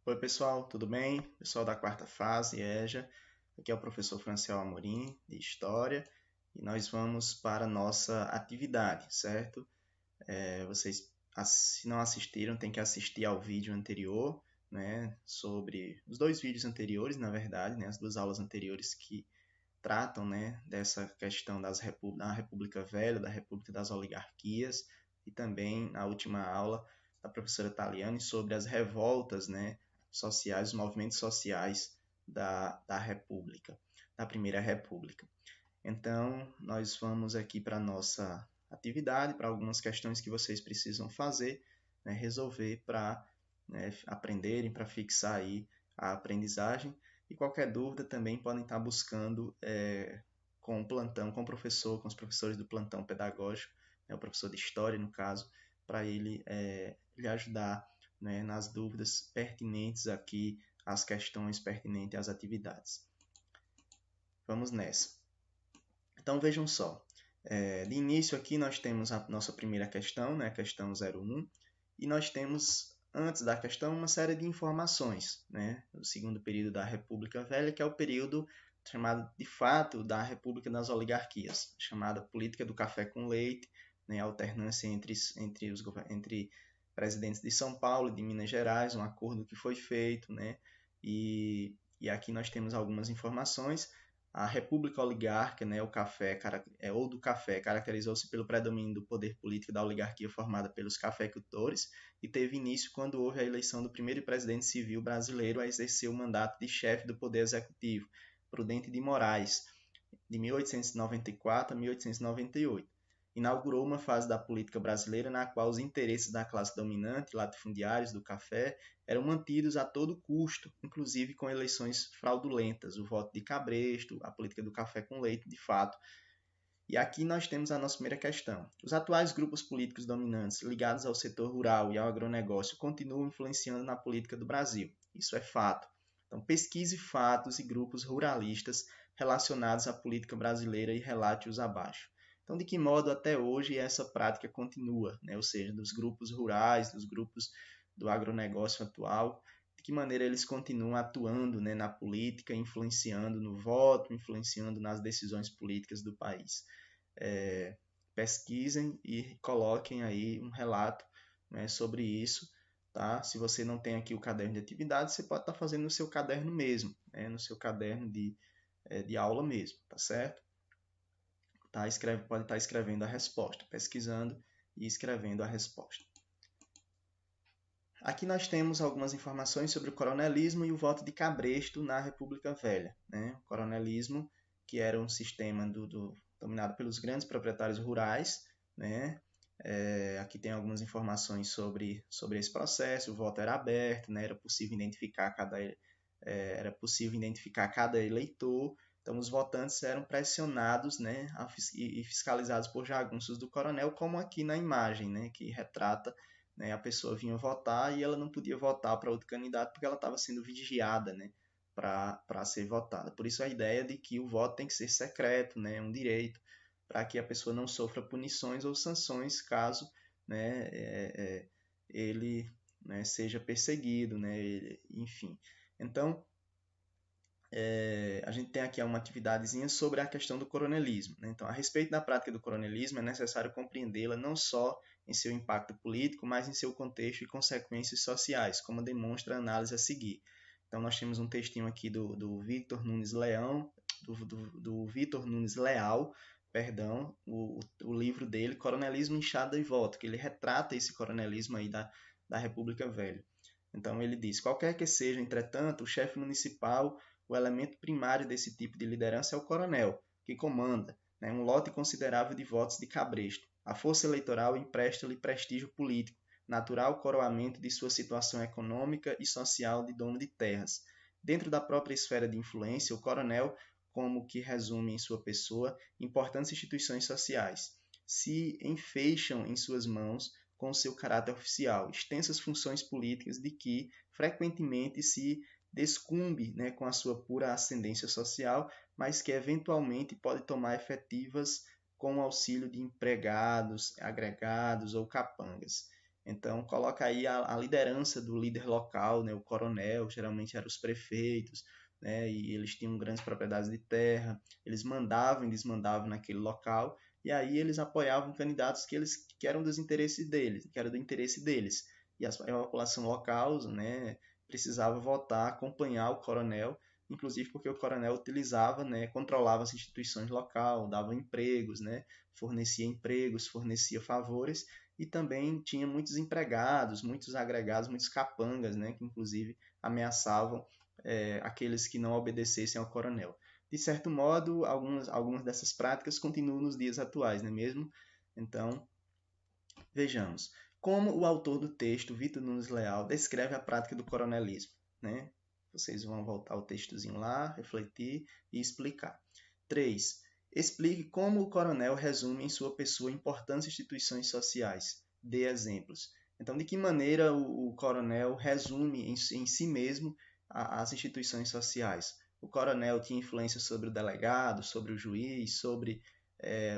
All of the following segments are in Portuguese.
Oi, pessoal, tudo bem? Pessoal da quarta fase, EJA. Aqui é o professor Franciel Amorim, de História, e nós vamos para a nossa atividade, certo? Vocês, se não assistiram, tem que assistir ao vídeo anterior, né? Sobre os dois vídeos anteriores, na verdade, né? As duas aulas anteriores que tratam, né? Dessa questão da República Velha, da República das Oligarquias, e também a última aula da professora Taliane sobre as revoltas, né? Sociais, os movimentos sociais da República, da Primeira República. Então, nós vamos aqui para a nossa atividade, para algumas questões que vocês precisam fazer, né, resolver para, né, aprenderem, para fixar aí a aprendizagem. E qualquer dúvida também podem estar buscando com o plantão, com o professor, com os professores do plantão pedagógico, né, o professor de História, no caso, para ele lhe ajudar, né, nas dúvidas pertinentes aqui, às questões pertinentes às atividades. Vamos nessa. Então vejam só, de início aqui nós temos a nossa primeira questão, né, a questão 01, e nós temos, antes da questão, uma série de informações, né, o segundo período da República Velha, que é o período chamado, de fato, da República das Oligarquias, chamada política do café com leite, né, a alternância entre presidentes de São Paulo e de Minas Gerais, um acordo que foi feito, né, e aqui nós temos algumas informações. A República Oligárquica, né, ou do café, caracterizou-se pelo predomínio do poder político da oligarquia formada pelos cafeicultores e teve início quando houve a eleição do primeiro presidente civil brasileiro a exercer o mandato de chefe do poder executivo, Prudente de Moraes, de 1894 a 1898. Inaugurou uma fase da política brasileira na qual os interesses da classe dominante, latifundiários do café, eram mantidos a todo custo, inclusive com eleições fraudulentas, o voto de cabresto, a política do café com leite, de fato. E aqui nós temos a nossa primeira questão. Os atuais grupos políticos dominantes ligados ao setor rural e ao agronegócio continuam influenciando na política do Brasil. Isso é fato. Então, pesquise fatos e grupos ruralistas relacionados à política brasileira e relate-os abaixo. Então, de que modo até hoje essa prática continua, né? Ou seja, dos grupos rurais, dos grupos do agronegócio atual, de que maneira eles continuam atuando, né, na política, influenciando no voto, influenciando nas decisões políticas do país. Pesquisem e coloquem aí um relato, né, sobre isso. Tá? Se você não tem aqui o caderno de atividade, você pode estar fazendo no seu caderno mesmo, né, no seu caderno de aula mesmo, tá certo? Pode estar escrevendo a resposta, pesquisando e escrevendo a resposta. Aqui nós temos algumas informações sobre o coronelismo e o voto de cabresto na República Velha. Né? O coronelismo, que era um sistema dominado pelos grandes proprietários rurais. Né? Aqui tem algumas informações sobre esse processo. O voto era aberto, né? Era possível identificar cada eleitor. Então, os votantes eram pressionados, né, e fiscalizados por jagunços do coronel, como aqui na imagem, né, que retrata, né, a pessoa vinha votar e ela não podia votar para outro candidato porque ela estava sendo vigiada, né, para ser votada. Por isso a ideia de que o voto tem que ser secreto, né, um direito, para que a pessoa não sofra punições ou sanções caso, né, ele, né, seja perseguido, né, enfim. Então, a gente tem aqui uma atividadezinha sobre a questão do coronelismo. Né? Então, a respeito da prática do coronelismo, é necessário compreendê-la não só em seu impacto político, mas em seu contexto e consequências sociais, como demonstra a análise a seguir. Então, nós temos um textinho aqui do Victor Nunes Leão, do Victor Nunes Leal, perdão, o livro dele, Coronelismo, Enxada e Voto, que ele retrata esse coronelismo aí da República Velha. Então, ele diz, qualquer que seja, entretanto, o chefe municipal, o elemento primário desse tipo de liderança é o coronel, que comanda, né, um lote considerável de votos de cabresto. A força eleitoral empresta-lhe prestígio político, natural coroamento de sua situação econômica e social de dono de terras. Dentro da própria esfera de influência, o coronel, como que resume em sua pessoa, importantes instituições sociais, se enfeixam em suas mãos com seu caráter oficial, extensas funções políticas de que, frequentemente, se descumbe, né, com a sua pura ascendência social, mas que eventualmente pode tomar efetivas com o auxílio de empregados, agregados ou capangas. Então, coloca aí a liderança do líder local, né, o coronel, geralmente eram os prefeitos, né, e eles tinham grandes propriedades de terra, eles mandavam e desmandavam naquele local, e aí eles apoiavam candidatos que eram dos interesses deles, que eram do interesse deles. E a população local, né, precisava votar, acompanhar o coronel, inclusive porque o coronel utilizava, né, controlava as instituições local, dava empregos, né, fornecia empregos, fornecia favores, e também tinha muitos empregados, muitos agregados, muitos capangas, né, que inclusive ameaçavam aqueles que não obedecessem ao coronel. De certo modo, algumas dessas práticas continuam nos dias atuais, não é mesmo? Então, vejamos. Como o autor do texto, Vitor Nunes Leal, descreve a prática do coronelismo, né? Vocês vão voltar ao textozinho lá, refletir e explicar. 3. Explique como o coronel resume em sua pessoa importantes instituições sociais. Dê exemplos. Então, de que maneira o coronel resume em si mesmo as instituições sociais? O coronel tinha influência sobre o delegado, sobre o juiz, sobre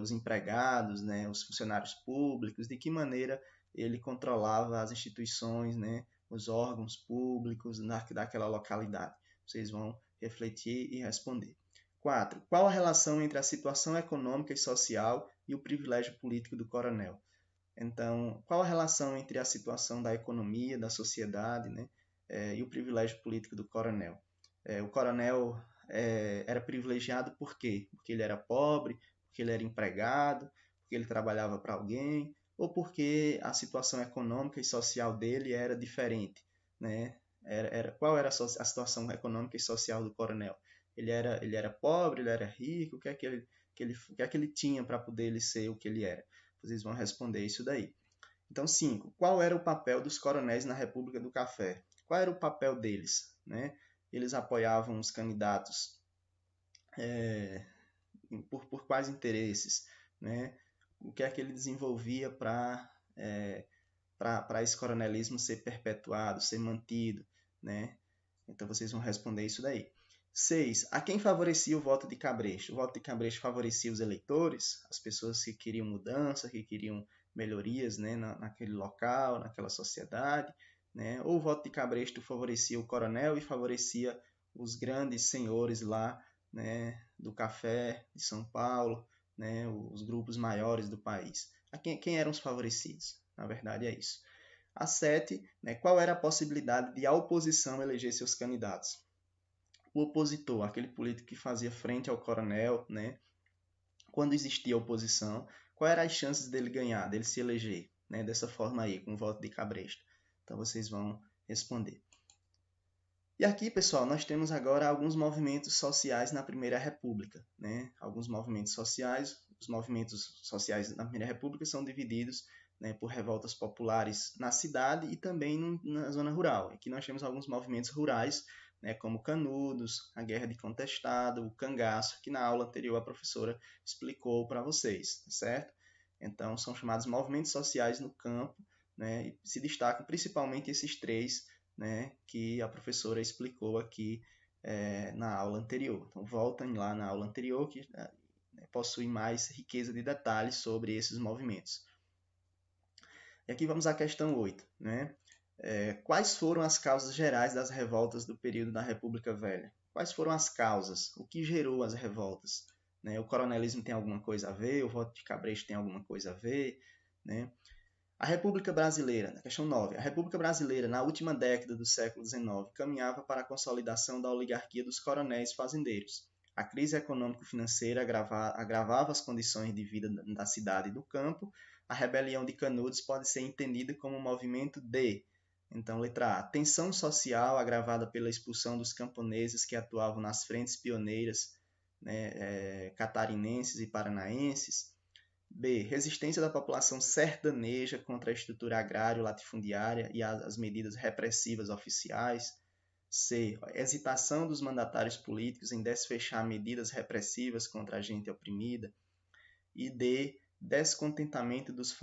os empregados, né, os funcionários públicos, de que maneira ele controlava as instituições, né, os órgãos públicos daquela localidade. Vocês vão refletir e responder. 4. Qual a relação entre a situação econômica e social e o privilégio político do coronel? Então, qual a relação entre a situação da economia, da sociedade, né, e o privilégio político do coronel? O coronel era privilegiado por quê? Porque ele era pobre, porque ele era empregado, porque ele trabalhava para alguém, ou porque a situação econômica e social dele era diferente, né? Qual era a situação econômica e social do coronel? Ele era pobre, ele era rico, o que é que ele tinha para poder ele ser o que ele era? Vocês vão responder isso daí. Então, 5. Qual era o papel dos coronéis na República do Café? Qual era o papel deles? Né? Eles apoiavam os candidatos por quais interesses? Né? O que é que ele desenvolvia para esse coronelismo ser perpetuado, ser mantido? Né? Então, vocês vão responder isso daí. 6. A quem favorecia o voto de Cabresto? O voto de Cabresto favorecia os eleitores, as pessoas que queriam mudança, que queriam melhorias, né, naquele local, naquela sociedade, né? Ou o voto de Cabresto favorecia o coronel e favorecia os grandes senhores lá, né, do café de São Paulo, né, os grupos maiores do país. Quem eram os favorecidos? Na verdade é isso. A 7, né, qual era a possibilidade de a oposição eleger seus candidatos? O opositor, aquele político que fazia frente ao coronel, né, quando existia oposição, quais eram as chances dele ganhar, dele se eleger, né, dessa forma aí, com o voto de Cabresto? Então vocês vão responder. E aqui, pessoal, nós temos agora alguns movimentos sociais na Primeira República, né? Alguns movimentos sociais, os movimentos sociais na Primeira República são divididos, né, por revoltas populares na cidade e também na zona rural. Aqui nós temos alguns movimentos rurais, né, como Canudos, a Guerra de Contestado, o Cangaço, que na aula anterior a professora explicou para vocês, certo? Então, são chamados movimentos sociais no campo, né, e se destacam principalmente esses três, né, que a professora explicou aqui na aula anterior. Então, voltem lá na aula anterior, que possui mais riqueza de detalhes sobre esses movimentos. E aqui vamos à questão 8. Né? Quais foram as causas gerais das revoltas do período da República Velha? Quais foram as causas? O que gerou as revoltas? Né? O coronelismo tem alguma coisa a ver? O voto de Cabresto tem alguma coisa a ver? Né? A República Brasileira, na questão 9, a República Brasileira, na última década do século XIX, caminhava para a consolidação da oligarquia dos coronéis fazendeiros. A crise econômico-financeira agravava as condições de vida da cidade e do campo. A rebelião de Canudos pode ser entendida como um movimento de, então, letra A, tensão social agravada pela expulsão dos camponeses que atuavam nas frentes pioneiras, né, catarinenses e paranaenses. B. Resistência da população sertaneja contra a estrutura agrário-latifundiária e as medidas repressivas oficiais. C. Hesitação dos mandatários políticos em desfechar medidas repressivas contra a gente oprimida. E D. Descontentamento dos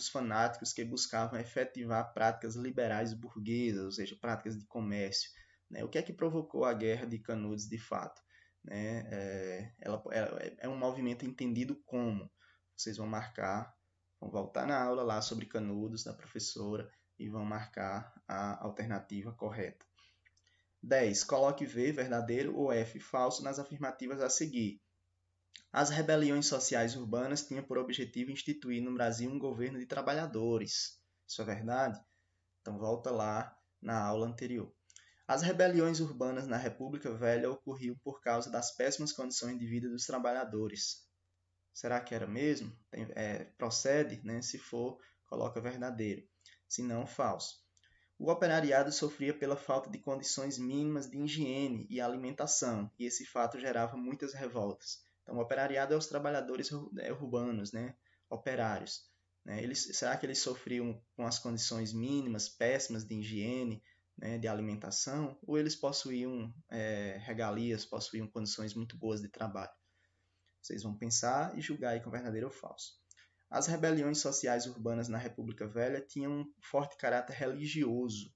fanáticos que buscavam efetivar práticas liberais burguesas, ou seja, práticas de comércio. Né? O que é que provocou a Guerra de Canudos de fato? Né? Ela é um movimento entendido como. Vocês vão marcar, vão voltar na aula lá sobre Canudos, da professora, e vão marcar a alternativa correta. 10. Coloque V, verdadeiro, ou F, falso, nas afirmativas a seguir. As rebeliões sociais urbanas tinham por objetivo instituir no Brasil um governo de trabalhadores. Isso é verdade? Então volta lá na aula anterior. As rebeliões urbanas na República Velha ocorriam por causa das péssimas condições de vida dos trabalhadores. Será que era mesmo? Procede, né? Se for, coloca verdadeiro. Se não, falso. O operariado sofria pela falta de condições mínimas de higiene e alimentação, e esse fato gerava muitas revoltas. Então, o operariado é os trabalhadores urbanos, né? Operários. Né? Será que eles sofriam com as condições mínimas, péssimas de higiene, né, de alimentação, ou eles possuíam regalias, possuíam condições muito boas de trabalho? Vocês vão pensar e julgar aí com verdadeiro ou falso. As rebeliões sociais urbanas na República Velha tinham um forte caráter religioso,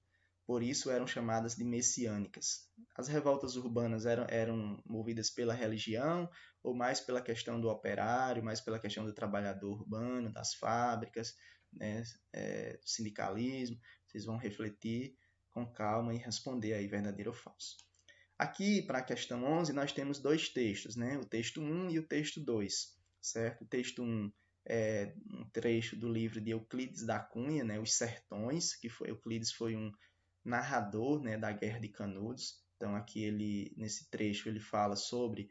por isso eram chamadas de messiânicas. As revoltas urbanas eram movidas pela religião ou mais pela questão do operário, mais pela questão do trabalhador urbano, das fábricas, né, do sindicalismo? Vocês vão refletir com calma e responder aí verdadeiro ou falso. Aqui, para a questão 11, nós temos dois textos, né? O texto 1 e o texto 2, certo? O texto 1 é um trecho do livro de Euclides da Cunha, né? Os Sertões, Euclides foi um narrador, né, da Guerra de Canudos. Então, aqui nesse trecho ele fala sobre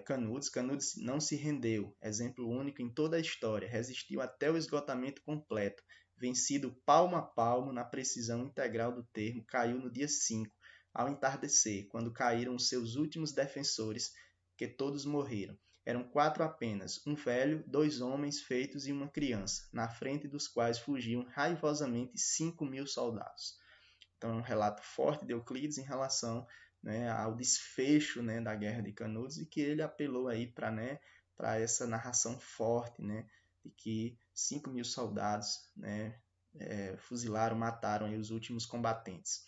Canudos. Canudos não se rendeu, exemplo único em toda a história, resistiu até o esgotamento completo, vencido palmo a palmo na precisão integral do termo, caiu no dia 5, ao entardecer, quando caíram os seus últimos defensores, que todos morreram. Eram 4 apenas, um velho, 2 homens feitos e uma criança, na frente dos quais fugiam raivosamente 5.000 soldados. Então é um relato forte de Euclides em relação, né, ao desfecho, né, da Guerra de Canudos, e que ele apelou aí para essa narração forte, né, de que 5.000 soldados, né, fuzilaram, mataram aí os últimos combatentes.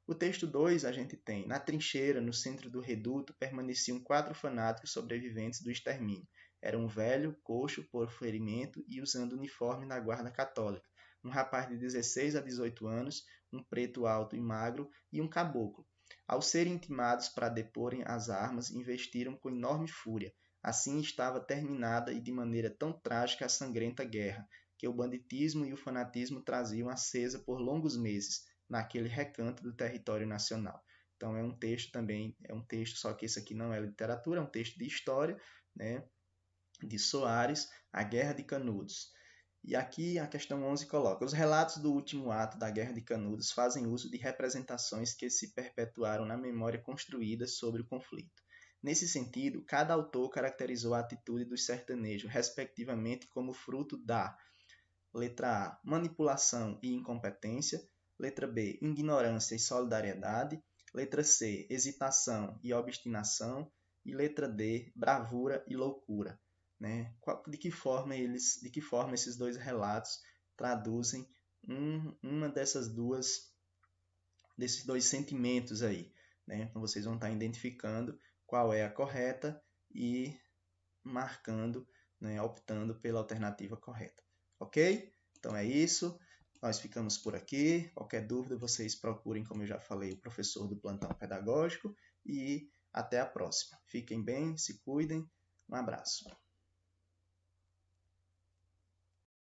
O texto 2 a gente tem: na trincheira, no centro do reduto, permaneciam 4 fanáticos sobreviventes do extermínio. Era um velho, coxo por ferimento e usando uniforme da guarda católica, um rapaz de 16 a 18 anos, um preto alto e magro e um caboclo. Ao serem intimados para deporem as armas, investiram com enorme fúria. Assim estava terminada e de maneira tão trágica a sangrenta guerra, que o banditismo e o fanatismo traziam acesa por longos meses, naquele recanto do território nacional. Então é um texto também, só que esse aqui não é literatura, é um texto de história, né, de Soares, A Guerra de Canudos. E aqui a questão 11 coloca: os relatos do último ato da Guerra de Canudos fazem uso de representações que se perpetuaram na memória construída sobre o conflito. Nesse sentido, cada autor caracterizou a atitude dos sertanejos, respectivamente, como fruto da: letra A, manipulação e incompetência; letra B, ignorância e solidariedade; letra C, hesitação e obstinação; e letra D, bravura e loucura. Né? De que forma esses dois relatos traduzem uma desses dois sentimentos aí? Né? Então vocês vão estar identificando qual é a correta e marcando, né, optando pela alternativa correta. Ok? Então é isso. Nós ficamos por aqui. Qualquer dúvida, vocês procurem, como eu já falei, o professor do plantão pedagógico. E até a próxima. Fiquem bem, se cuidem. Um abraço.